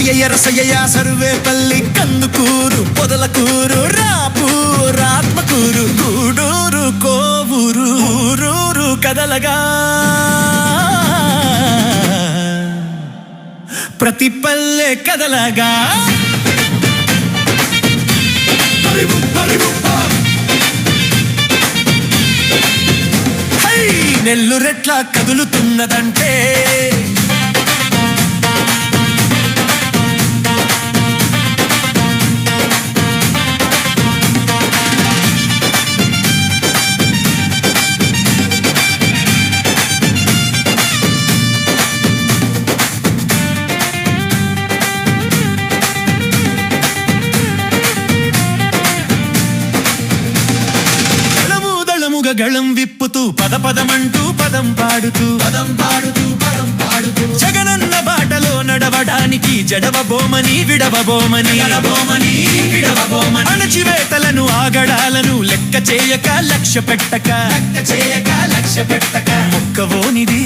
అయ్యయ్య సర్వేపల్లి కందుకూరు పొదలకూరు రాపూరు ఆత్మకూరు గూడూరు కోవూరు ఊరూరు కదలగా ప్రతి పల్లె కదలగా నెల్లురెట్లా కదులుతున్నదంటే గళం విప్పుతూ పదమంటూ పదం పాడుతూ జగనన్న బాటలో నడవడానికి జడవబోమని విడవబోమని అణచివేతలను ఆగడాలను లెక్క చేయక లక్ష్య పెట్టక మొక్కవోనిది